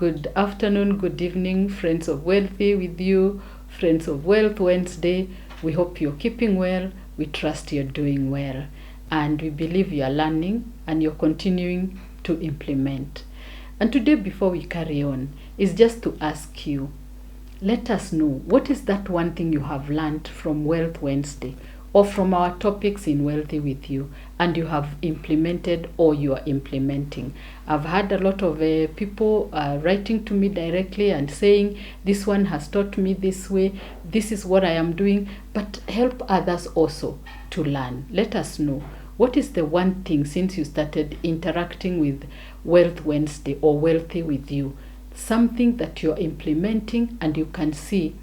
Good afternoon, good evening, friends of Wealthy with you, friends of Wealth Wednesday. We hope you're keeping well. We trust you're doing well. And we believe you are learning and you're continuing to implement. And today, before we carry on, is just to ask you, let us know, what is that one thing you have learned from Wealth Wednesday or from our topics in Wealthy with you, and you have implemented or you are implementing? I've had a lot of people writing to me directly and saying, this one has taught me this way, this is what I am doing, but help others also to learn. Let us know, what is the one thing since you started interacting with Wealth Wednesday or Wealthy with you, something that you're implementing and you can see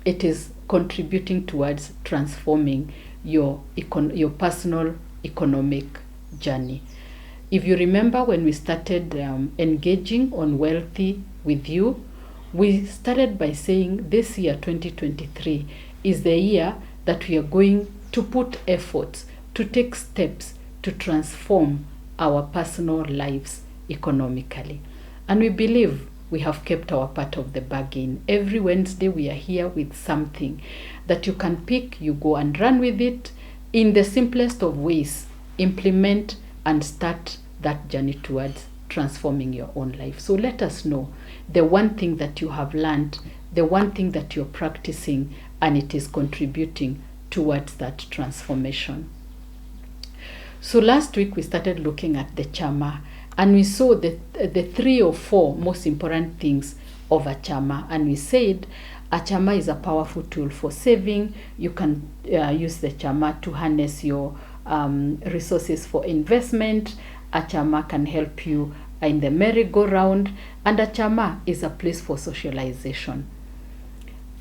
it is contributing towards transforming your personal economic journey. If you remember, when we started engaging on Wealthy with you, we started by saying this year 2023 is the year that we are going to put efforts to take steps to transform our personal lives economically. And we believe we have kept our part of the bargain. Every Wednesday we are here with something that you can pick, you go and run with it in the simplest of ways, implement and start that journey towards transforming your own life. So let us know the one thing that you have learned, the one thing that you're practicing, and it is contributing towards that transformation. So last week we started looking at the chama, and we saw the 3 or 4 most important things of a chama. And we said a chama is a powerful tool for saving. You can use the chama to harness your resources for investment. A chama can help you in the merry-go-round. And a chama is a place for socialization.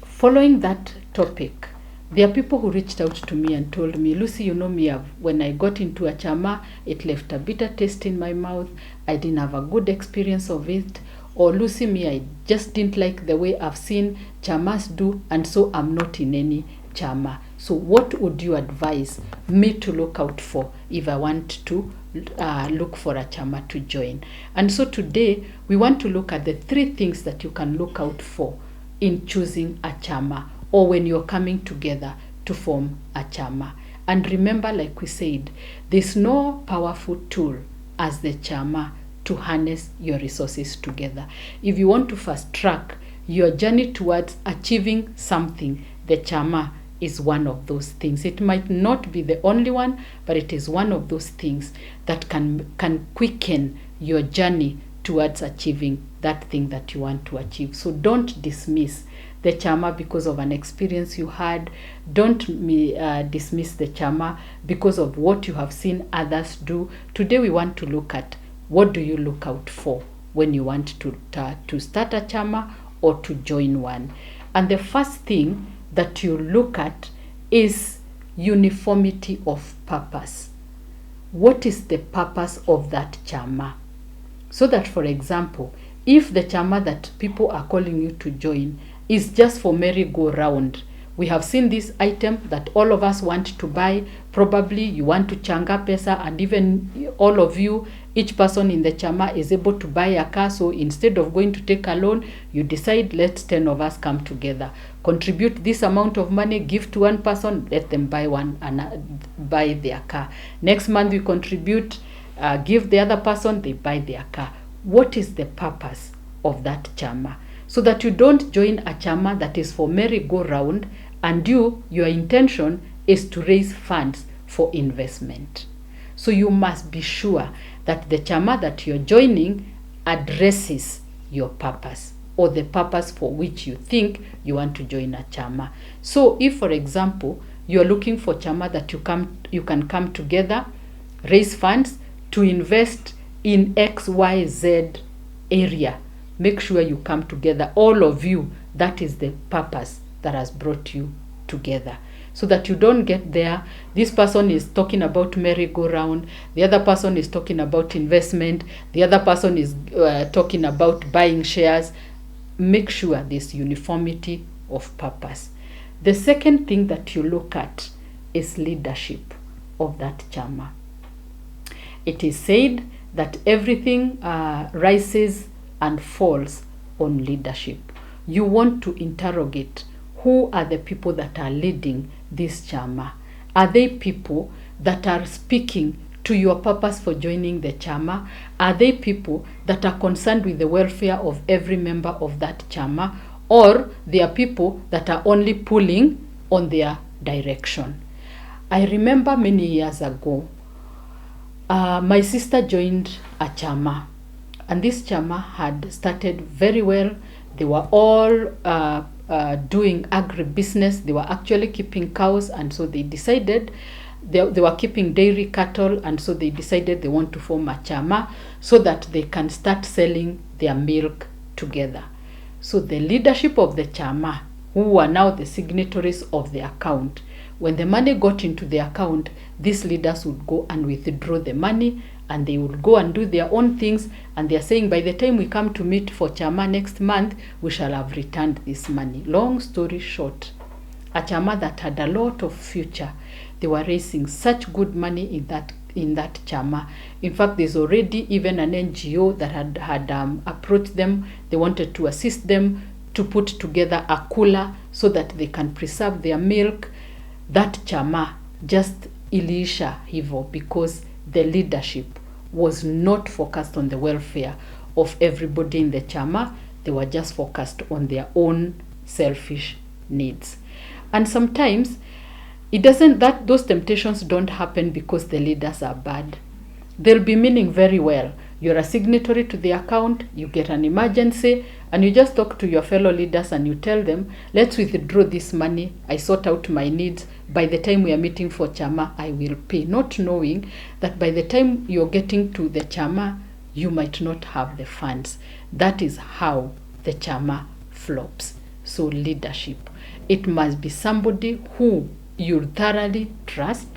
Following that topic, there are people who reached out to me and told me, Lucy, you know me, when I got into a chama, it left a bitter taste in my mouth. I didn't have a good experience of it. Or Lucy, me, I just didn't like the way I've seen chamas do, and so I'm not in any chama. So what would you advise me to look out for if I want to look for a chama to join? And so today, we want to look at the 3 things that you can look out for in choosing a chama, or when you're coming together to form a chama. And remember, like we said, there's no powerful tool as the chama to harness your resources together. If you want to fast track your journey towards achieving something, the chama is one of those things. It might not be the only one, but it is one of those things that can quicken your journey towards achieving that thing that you want to achieve. So don't dismiss the chama because of an experience you had. Don't dismiss the chama because of what you have seen others do. Today we want to look at, what do you look out for when you want to start a chama or to join one? And the first thing that you look at is uniformity of purpose. What is the purpose of that chama? So that, for example, if the chama that people are calling you to join is just for merry-go-round, we have seen this item that all of us want to buy. Probably you want to changa pesa, and even all of you, each person in the chama is able to buy a car. So instead of going to take a loan, you decide, let's 10 of us come together, contribute this amount of money, give to one person, let them buy one and buy their car. Next month we contribute, give the other person, they buy their car. What is the purpose of that chama? So that you don't join a chama that is for merry-go-round, and your intention is to raise funds for investment. So you must be sure that the chama that you're joining addresses your purpose, or the purpose for which you think you want to join a chama. So if, for example, you're looking for chama that you can come together, raise funds to invest in XYZ area, make sure you come together, all of you. That is the purpose that has brought you together. So that you don't get there, this person is talking about merry-go-round, the other person is talking about investment, the other person is talking about buying shares. Make sure there's uniformity of purpose. The second thing that you look at is leadership of that chama. It is said that everything rises and falls on leadership. You want to interrogate who are the people that are leading this chama. Are they people that are speaking to your purpose for joining the chama? Are they people that are concerned with the welfare of every member of that chama? Or they are people that are only pulling on their direction? I remember many years ago, my sister joined a chama, and this chama had started very well. They were all doing agribusiness. They were actually keeping cows, and so they decided they were keeping dairy cattle, and so they decided they want to form a chama so that they can start selling their milk together. So the leadership of the chama, who were now the signatories of the account, when the money got into the account, these leaders would go and withdraw the money, and they would go and do their own things, and they are saying, by the time we come to meet for chama next month, we shall have returned this money. Long story short, a chama that had a lot of future, they were raising such good money in that chama. In fact, there's already even an NGO that had approached them. They wanted to assist them to put together a cooler so that they can preserve their milk. That chama just iliisha hivyo because the leadership was not focused on the welfare of everybody in the chama. They were just focused on their own selfish needs. And sometimes those temptations don't happen because the leaders are bad. They'll be meaning very well. You're a signatory to the account, you get an emergency, and you just talk to your fellow leaders and you tell them, let's withdraw this money, I sort out my needs, by the time we are meeting for chama, I will pay. Not knowing that by the time you're getting to the chama, you might not have the funds. That is how the chama flops. So leadership, it must be somebody who you thoroughly trust.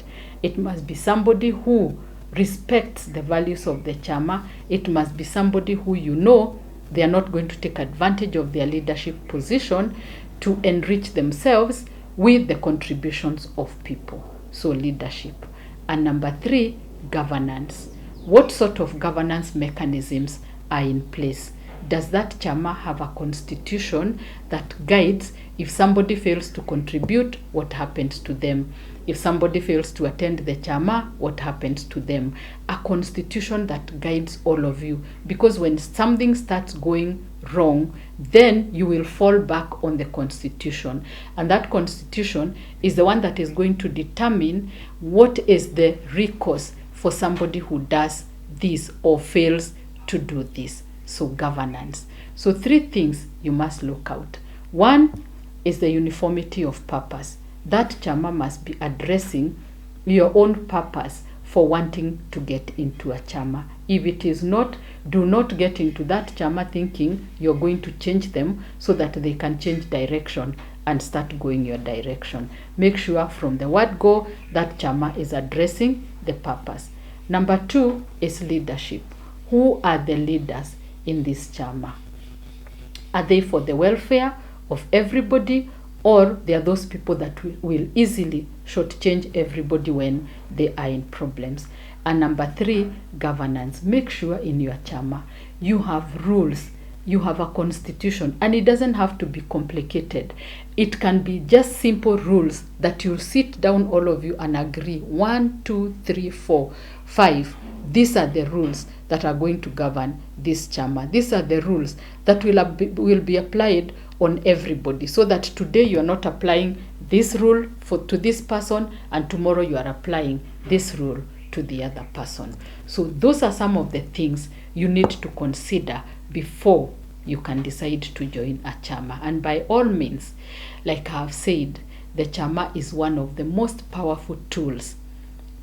It must be somebody who respects the values of the chama. It must be somebody who you know they are not going to take advantage of their leadership position to enrich themselves with the contributions of people. So leadership. And number 3, governance. What sort of governance mechanisms are in place? Does that chama have a constitution that guides if somebody fails to contribute, what happens to them? If somebody fails to attend the chama, what happens to them? A constitution that guides all of you. Because when something starts going wrong, then you will fall back on the constitution. And that constitution is the one that is going to determine what is the recourse for somebody who does this or fails to do this. So governance. So 3 things you must look out. 1 is the uniformity of purpose. That chama must be addressing your own purpose for wanting to get into a chama. If it is not, do not get into that chama thinking you're going to change them so that they can change direction and start going your direction. Make sure from the word go that chama is addressing the purpose. Number 2 is leadership. Who are the leaders in this chama? Are they for the welfare of everybody, or they are those people that will easily shortchange everybody when they are in problems? And number 3, governance. Make sure in your chama you have rules, you have a constitution, and it doesn't have to be complicated. It can be just simple rules that you sit down all of you and agree 1, 2, 3, 4, 5. These are the rules that are going to govern this chama. These are the rules that will be applied on everybody, so that today you are not applying this rule to this person and tomorrow you are applying this rule to the other person. So those are some of the things you need to consider before you can decide to join a chama. And by all means, like I have said, the chama is one of the most powerful tools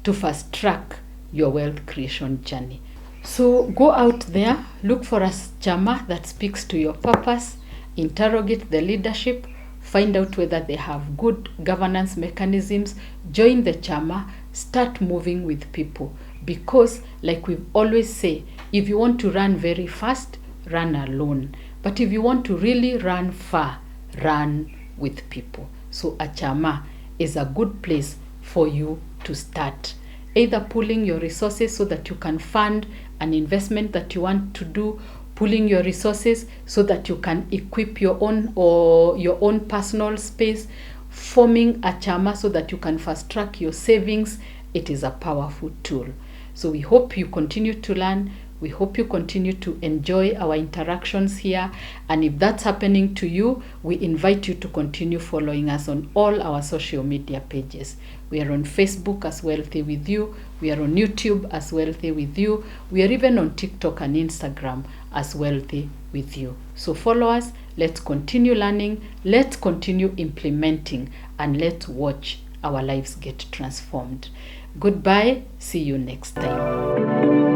to fast track your wealth creation journey. So go out there, look for a chama that speaks to your purpose, interrogate the leadership, find out whether they have good governance mechanisms, join the chama, start moving with people. Because like we always say, if you want to run very fast, run alone. But if you want to really run far, run with people. So a chama is a good place for you to start. Either pooling your resources so that you can fund an investment that you want to do, pooling your resources so that you can equip your own or your own personal space, forming a chama so that you can fast track your savings. It is a powerful tool. So we hope you continue to learn. We hope you continue to enjoy our interactions here. And if that's happening to you, we invite you to continue following us on all our social media pages. We are on Facebook as Wealthy With You. We are on YouTube as Wealthy With You. We are even on TikTok and Instagram as Wealthy With You. So follow us. Let's continue learning. Let's continue implementing. And let's watch our lives get transformed. Goodbye. See you next time.